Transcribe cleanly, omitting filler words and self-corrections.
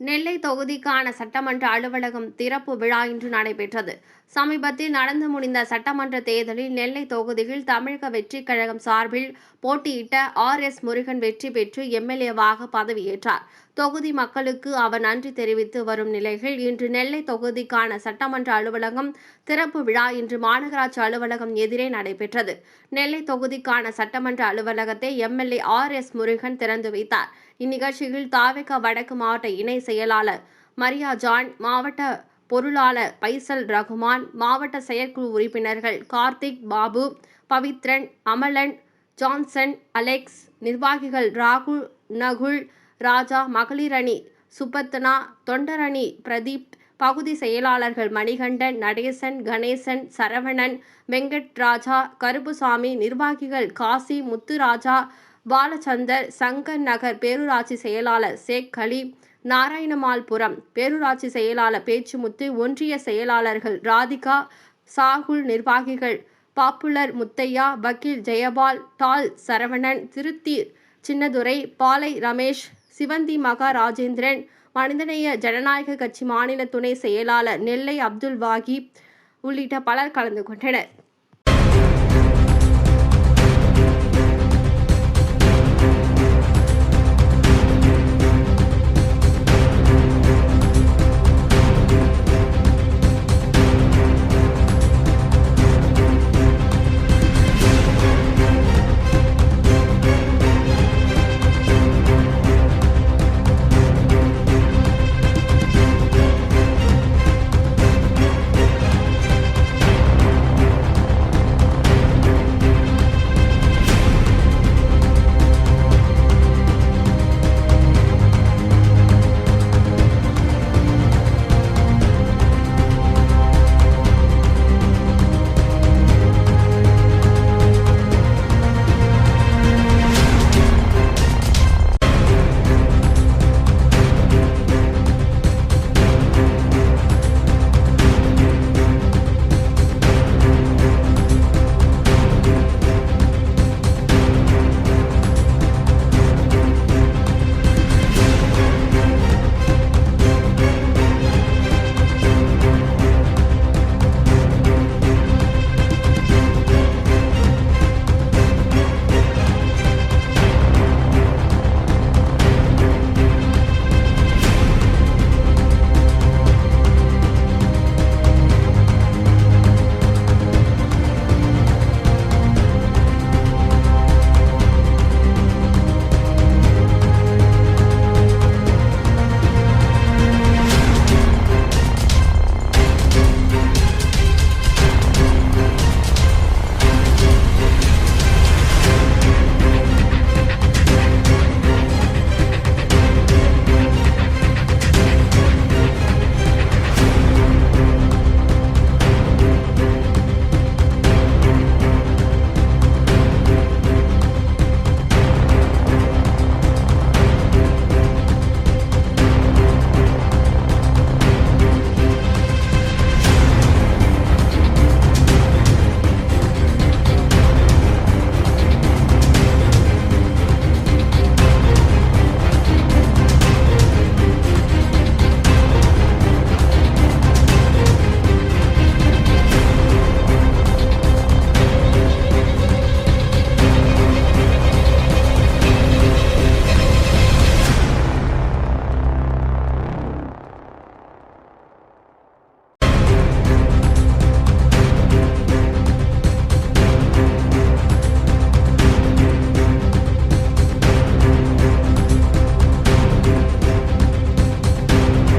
நெல்லை தொகுதிக்கான சட்டமன்ற அலுவலகம் திறப்பு விழா இன்று நடைபெற்றது. சமீபத்தில் நடந்து முடிந்த சட்டமன்ற தேர்தலில் நெல்லை தொகுதியில் தமிழக வெற்றிக் கழகம் சார்பில் போட்டியிட்ட முருகன் வெற்றி பெற்று எம்எல்ஏவாக பதவியேற்றார். தொகுதி மக்களுக்கு அவர் நன்றி தெரிவித்து வரும் நிலையில் இன்று நெல்லை தொகுதிக்கான சட்டமன்ற அலுவலகம் திறப்பு விழா இன்று மாநகராட்சி அலுவலகம் எதிரே நடைபெற்றது. நெல்லை தொகுதிக்கான சட்டமன்ற அலுவலகத்தை எம்எல்ஏ முருகன் திறந்து வைத்தார். இந்நிகழ்ச்சியில் தாவேகா வடக்கு மாவட்ட இணை செயலாளர் மரியா ஜான், மாவட்ட பொருளாளர் பைசல் ரகுமான், மாவட்ட செயற்குழு உறுப்பினர்கள் கார்த்திக், பாபு, பவித்ரன், அமலன், ஜான்சன், அலெக்ஸ், நிர்வாகிகள் ராகுல், நகுல், ராஜா, மகளிர் அணி சுபத்னா, தொண்டர் அணி பிரதீப், பகுதி செயலாளர்கள் மணிகண்டன், நடேசன், கணேசன், சரவணன், வெங்கட் ராஜா, கருப்புசாமி, நிர்வாகிகள் காசி, முத்துராஜா, பாலச்சந்தர், சங்கர் நகர் பேரூராட்சி செயலாளர் ஷேக் அலி, நாராயணமால்புரம் பேரூராட்சி செயலாளர் பேச்சுமுத்து, ஒன்றிய செயலாளர்கள் ராதிகா, சாகுல், நிர்வாகிகள் பாப்புலர் முத்தையா, வக்கீல் ஜெயபால், டால் சரவணன், திருத்தி சின்னதுரை, பாலை ரமேஷ், சிவந்தி மகா ராஜேந்திரன், மனிதநேய ஜனநாயக கட்சி மாநில துணை செயலாளர் நெல்லை அப்துல் வாகி உள்ளிட்ட பலர் கலந்து கொண்டனர்.